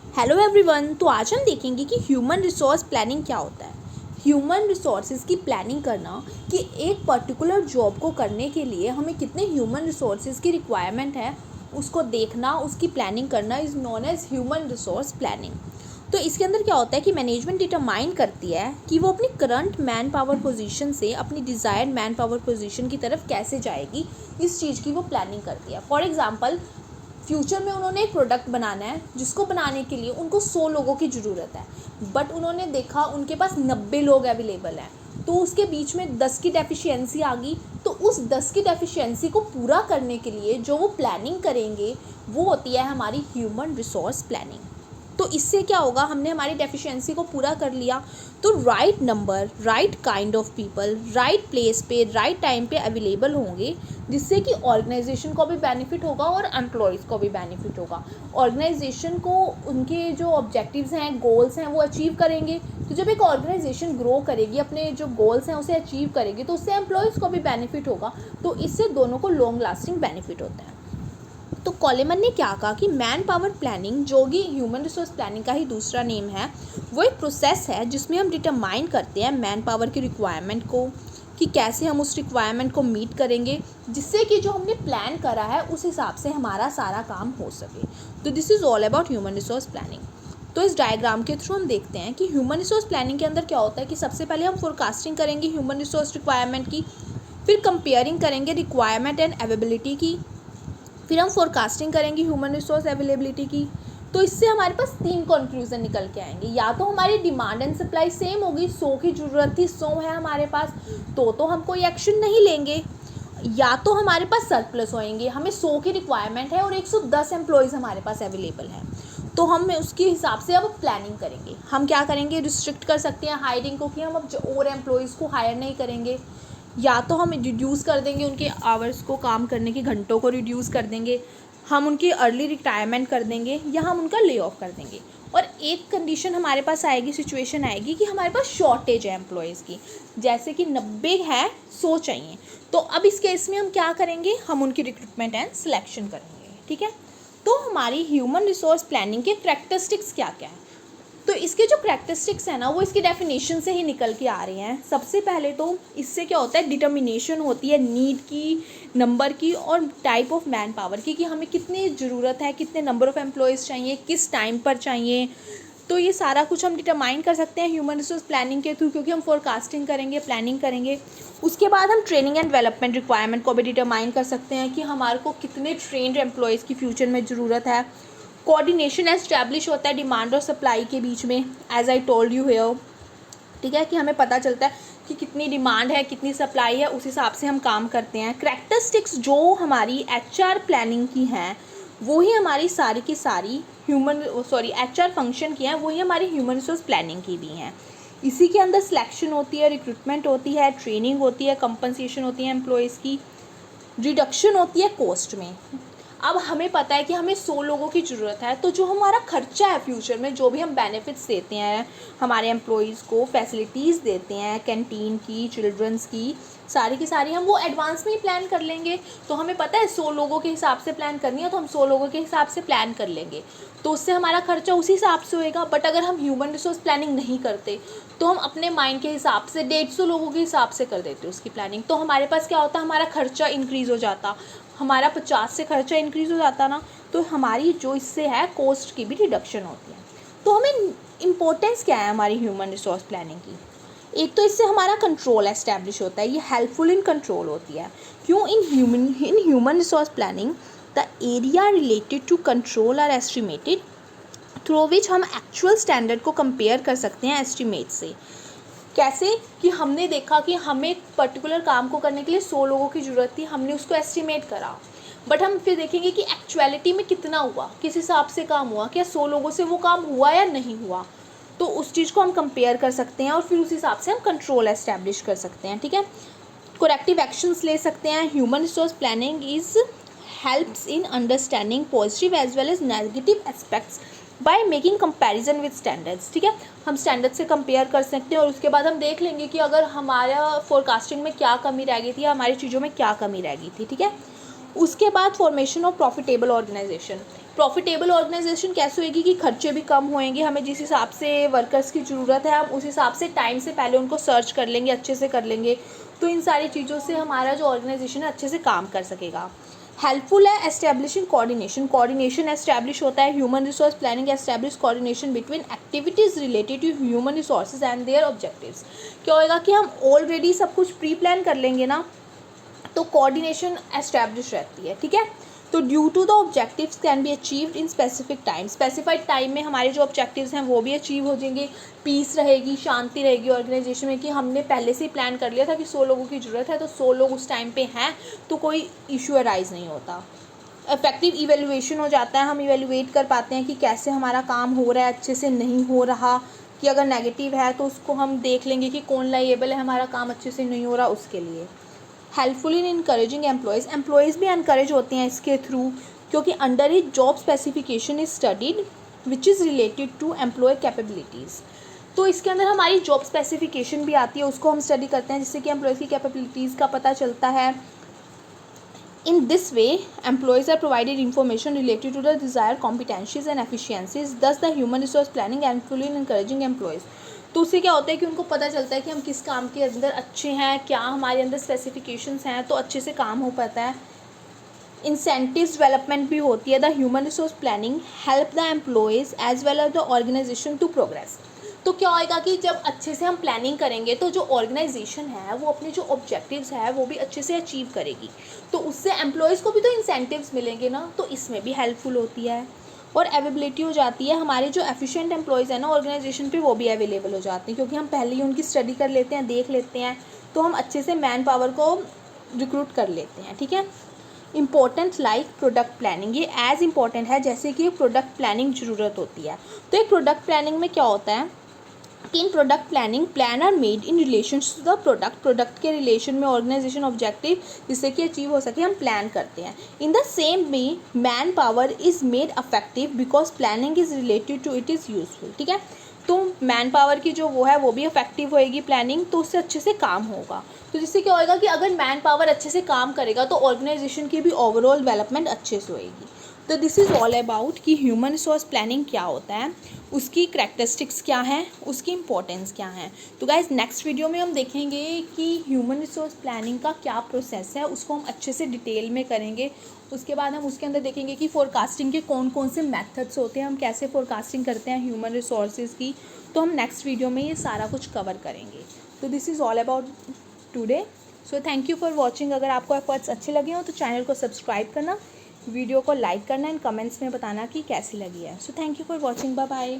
Hello everyone. तो आज हम देखेंगे कि ह्यूमन रिसोर्स प्लानिंग क्या होता है। ह्यूमन रिसोर्सेज की प्लानिंग करना कि एक पर्टिकुलर जॉब को करने के लिए हमें कितने ह्यूमन रिसोर्सेज की रिक्वायरमेंट है, उसको देखना, उसकी प्लानिंग करना is known as human resource planning. तो इसके अंदर क्या होता है कि मैनेजमेंट डिटरमाइन करती है कि वो अपनी करंट मैन पावर पोजीशन से अपनी डिज़ायर्ड मैन पावर पोजीशन की तरफ कैसे जाएगी, इस चीज़ की वो प्लानिंग करती है। फॉर एग्जांपल, फ्यूचर में उन्होंने एक प्रोडक्ट बनाना है जिसको बनाने के लिए उनको 100 लोगों की ज़रूरत है, बट उन्होंने देखा उनके पास 90 लोग अवेलेबल हैं, तो उसके बीच में 10 की डेफिशिएंसी आ गई। तो उस 10 की डेफिशिएंसी को पूरा करने के लिए जो वो प्लानिंग करेंगे वो होती है हमारी ह्यूमन रिसोर्स प्लानिंग। तो इससे क्या होगा, हमने हमारी डेफिशिएंसी को पूरा कर लिया तो right number, right kind of people, right place पे, राइट टाइम पे अवेलेबल होंगे, जिससे कि ऑर्गेनाइजेशन को भी बेनिफिट होगा और एम्प्लॉयज़ को भी बेनिफिट होगा। ऑर्गेनाइजेशन को उनके जो ऑब्जेक्टिव्स हैं, गोल्स हैं, वो अचीव करेंगे। तो जब एक ऑर्गेनाइजेशन ग्रो करेगी, अपने जो गोल्स हैं उसे अचीव करेगी, तो उससे एम्प्लॉयज़ को भी बेनिफिट होगा। तो इससे दोनों को लॉन्ग लास्टिंग बेनिफिट होता है। तो कॉलेमन ने क्या कहा कि मैन पावर प्लानिंग, जो कि ह्यूमन रिसोर्स प्लानिंग का ही दूसरा नेम है, वो एक प्रोसेस है जिसमें हम डिटरमाइन करते हैं मैन पावर की रिक्वायरमेंट को, कि कैसे हम उस रिक्वायरमेंट को मीट करेंगे, जिससे कि जो हमने प्लान करा है उस हिसाब से हमारा सारा काम हो सके। तो this is all about human resource planning. तो इस डायग्राम के थ्रू हम देखते हैं कि ह्यूमन रिसोर्स प्लानिंग के अंदर क्या होता है कि सबसे पहले हम फोरकास्टिंग करेंगे ह्यूमन रिसोर्स रिक्वायरमेंट की, फिर कंपेयरिंग करेंगे रिक्वायरमेंट एंड अवेलेबिलिटी की, फिर हम फोरकास्टिंग करेंगे ह्यूमन रिसोर्स अवेलेबिलिटी की। तो इससे हमारे पास 3 कंक्लूजन निकल के आएंगे। या तो हमारी डिमांड एंड सप्लाई सेम होगी, 100 की ज़रूरत थी, 100 है हमारे पास, तो हम कोई एक्शन नहीं लेंगे। या तो हमारे पास सरप्लस होएंगे, हमें 100 की रिक्वायरमेंट है और 110 एम्प्लॉयज़ हमारे पास अवेलेबल हैं, तो हम उसके हिसाब से अब प्लानिंग करेंगे। हम क्या करेंगे, रिस्ट्रिक्ट कर सकते हैं हायरिंग को, कि हम अब और एम्प्लॉयज़ को हायर नहीं करेंगे। या तो हम रिड्यूस कर देंगे उनके आवर्स को, काम करने के घंटों को रिड्यूस कर देंगे, हम उनकी अर्ली रिटायरमेंट कर देंगे, या हम उनका ले ऑफ कर देंगे। और एक कंडीशन हमारे पास आएगी, सिचुएशन आएगी कि हमारे पास शॉर्टेज है एम्प्लॉयज़ की, जैसे कि 90 है, 100 चाहिए। तो अब इस केस में हम क्या करेंगे, हम उनकी रिक्रूटमेंट एंड सिलेक्शन करेंगे। ठीक है। तो हमारी ह्यूमन रिसोर्स प्लानिंग के करैक्टरिस्टिक्स क्या क्या है। तो इसके जो करैक्टरिस्टिक्स हैं ना, वो इसकी डेफिनेशन से ही निकल के आ रही हैं। सबसे पहले तो इससे क्या होता है, डिटर्मिनेशन होती है नीड की, नंबर की और टाइप ऑफ मैन पावर की, कि हमें कितनी ज़रूरत है, कितने नंबर ऑफ़ एम्प्लॉयज़ चाहिए, किस टाइम पर चाहिए। तो ये सारा कुछ हम डिटरमाइन कर सकते हैं ह्यूमन रिसोर्स प्लानिंग के थ्रू, क्योंकि हम फोरकास्टिंग करेंगे, प्लानिंग करेंगे। उसके बाद हम ट्रेनिंग एंड डेवलपमेंट रिक्वायरमेंट को भी डिटरमाइन कर सकते हैं कि हमारे को कितने ट्रेंड एम्प्लॉयज़ की फ्यूचर में ज़रूरत है। कोऑर्डिनेशन एस्टैब्लिश होता है डिमांड और सप्लाई के बीच में, as I told you here. ठीक है, कि हमें पता चलता है कि कितनी डिमांड है, कितनी सप्लाई है, उस हिसाब से हम काम करते हैं। करैक्टरिस्टिक्स जो हमारी एचआर प्लानिंग की हैं, वो ही हमारी सारी की सारी एचआर फंक्शन की हैं, वही हमारी ह्यूमन रिसोर्स प्लानिंग की भी हैं। इसी के अंदर सिलेक्शन होती है, रिक्रूटमेंट होती है, ट्रेनिंग होती है, कंपनसेशन होती है एम्प्लॉयज़ की, रिडक्शन होती है कॉस्ट में। अब हमें पता है कि हमें 100 लोगों की ज़रूरत है, तो जो हमारा खर्चा है फ्यूचर में, जो भी हम बेनिफिट्स देते हैं हमारे एम्प्लॉयज़ को, फैसिलिटीज़ देते हैं कैंटीन की, चिल्ड्रंस की, सारी की सारी हम वो एडवांस में ही प्लान कर लेंगे। तो हमें पता है 100 लोगों के हिसाब से प्लान करनी है, तो हम 100 लोगों के हिसाब से प्लान कर लेंगे, तो उससे हमारा खर्चा उसी हिसाब से होएगा। बट अगर हम ह्यूमन रिसोर्स प्लानिंग नहीं करते, तो हम अपने माइंड के हिसाब से 150 लोगों के हिसाब से कर देते उसकी प्लानिंग, तो हमारे पास क्या होता, हमारा खर्चा इंक्रीज़ हो जाता, हमारा 50 से खर्चा इंक्रीज़ हो जाता ना, तो हमारी जो इससे है कॉस्ट की भी रिडक्शन होती है। तो हमें इम्पोर्टेंस क्या है हमारी ह्यूमन रिसोर्स प्लानिंग की। एक तो इससे हमारा कंट्रोल एस्टैब्लिश होता है, ये हेल्पफुल इन कंट्रोल होती है। क्यों, in human resource planning the area related to control are estimated, through which हम एक्चुअल स्टैंडर्ड को कंपेयर कर सकते हैं एस्टिमेट से। कैसे, कि हमने देखा कि हमें पर्टिकुलर काम को करने के लिए 100 लोगों की ज़रूरत थी, हमने उसको एस्टिमेट करा, बट हम फिर देखेंगे कि एक्चुअलिटी में कितना हुआ, किस हिसाब से काम हुआ, क्या 100 लोगों से वो काम हुआ या नहीं हुआ। तो उस चीज़ को हम कंपेयर कर सकते हैं और फिर उस हिसाब से हम कंट्रोल एस्टैब्लिश कर सकते हैं। ठीक है, करेक्टिव एक्शंस ले सकते हैं। Human resource planning is helps in understanding positive as well as negative aspects by making comparison with standards. ठीक है, हम स्टैंडर्ड से कंपेयर कर सकते हैं और उसके बाद हम देख लेंगे कि अगर हमारा फोरकास्टिंग में क्या कमी रह गई थी या हमारी चीज़ों में क्या कमी रह गई थी। ठीक है, उसके बाद formation of profitable organisation. Profitable organisation कैसे होएगी कि खर्चे भी कम होएंगे, हमें जिस हिसाब से वर्कर्स की ज़रूरत है हम उस हिसाब से टाइम से पहले उनको सर्च कर लेंगे, अच्छे से कर लेंगे, तो इन सारी चीज़ों से हमारा जो ऑर्गेनाइजेशन है अच्छे से काम कर सकेगा। हेल्पफुल है एस्टेब्लिशिंग कोऑर्डिनेशन एस्टेब्लिश होता है। Human resource planning establish coordination between activities related to human resources and their objectives. क्या होएगा कि हम ऑलरेडी सब कुछ प्री प्लान कर लेंगे ना, तो कोऑर्डिनेशन एस्टेब्लिश रहती है, ठीक है। तो due to the objectives can be achieved in specific time, specified time में हमारे जो ऑब्जेक्टिव्स हैं वो भी अचीव हो जाएंगे। पीस रहेगी, शांति रहेगी ऑर्गेनाइजेशन में कि हमने पहले से ही प्लान कर लिया था कि 100 लोगों की ज़रूरत है, तो 100 लोग उस टाइम पे हैं, तो कोई इशू अराइज नहीं होता। इफेक्टिव इवेल्युएशन हो जाता है, हम इवेल्युएट कर पाते हैं कि कैसे हमारा काम हो रहा है, अच्छे से नहीं हो रहा, कि अगर नेगेटिव है तो उसको हम देख लेंगे कि कौन लाइएबल है, हमारा काम अच्छे से नहीं हो रहा उसके लिए। हेल्पफुल इन इनकरेजिंग एम्प्लॉयज़ भी इनकरेज होते हैं इसके थ्रू, क्योंकि under he job specification is studied which is related to employ capabilities. तो इसके अंदर हमारी जॉब स्पेसिफिकेशन भी आती है, उसको हम स्टडी करते हैं जिससे कि एम्प्लॉयज़ की कैपेबिलिटीज़ का पता चलता है। In this way, employees are provided information related to the desired competencies and efficiencies. Thus, the human resource planning and fully encouraging employees. तो उससे क्या होता है कि उनको पता चलता है कि हम किस काम के अंदर अच्छे हैं, क्या हमारे अंदर स्पेसिफिकेशंस हैं, तो अच्छे से काम हो पाता है। इंसेंटिव्स डेवलपमेंट भी होती है। The human resource planning help the employees as well as the organisation to progress. तो क्या होएगा कि जब अच्छे से हम प्लानिंग करेंगे तो जो ऑर्गेनाइजेशन है वो अपने जो ऑब्जेक्टिव्स है वो भी अच्छे से अचीव करेगी, तो उससे एम्प्लॉयज़ को भी तो इंसेंटिव्स मिलेंगे ना, तो इसमें भी हेल्पफुल होती है। और अवेलेबिलिटी हो जाती है, हमारे जो एफिशिएंट एम्प्लॉयज़ हैं ना ऑर्गेनाइजेशन पे वो भी अवेलेबल हो जाते हैं, क्योंकि हम पहले ही उनकी स्टडी कर लेते हैं, देख लेते हैं, तो हम अच्छे से मैन पावर को रिक्रूट कर लेते हैं, ठीक है। इम्पोर्टेंट लाइक प्रोडक्ट प्लानिंग, ये एज इम्पॉर्टेंट है जैसे कि प्रोडक्ट प्लानिंग ज़रूरत होती है। तो एक प्रोडक्ट प्लानिंग में क्या होता है कि in product planning plan are made in relation to the product के रिलेशन में ऑर्गेनाइजेशन ऑब्जेक्टिव जिससे कि अचीव हो सके हम प्लान करते हैं। In the same way man power is made effective because planning is related to it is useful, ठीक है। तो मैन पावर की जो वो है वो भी अफेक्टिव होएगी प्लानिंग, तो उससे अच्छे से काम होगा। तो जिससे क्या होएगा कि अगर मैन पावर अच्छे से काम करेगा तो ऑर्गेनाइजेशन की भी ओवरऑल डेवलपमेंट अच्छे से होएगी। तो दिस इज़ ऑल अबाउट कि ह्यूमन रिसोर्स प्लानिंग क्या होता है, उसकी करैक्टरिस्टिक्स क्या हैं, उसकी इंपॉर्टेंस क्या है। तो गाइज नेक्स्ट वीडियो में हम देखेंगे कि ह्यूमन रिसोर्स प्लानिंग का क्या प्रोसेस है, उसको हम अच्छे से डिटेल में करेंगे। उसके बाद हम उसके अंदर देखेंगे कि फोरकास्टिंग के कौन कौन से मेथड्स होते हैं, हम कैसे फोरकास्टिंग करते हैं ह्यूमन रिसोर्सेज की। तो हम नेक्स्ट वीडियो में ये सारा कुछ कवर करेंगे। तो this is all about today. So thank you for watching. अगर आपको एफर्ट्स अच्छे लगे हो तो चैनल को सब्सक्राइब करना, वीडियो को लाइक करना एंड कमेंट्स में बताना कि कैसी लगी है। So thank you for watching, bye bye.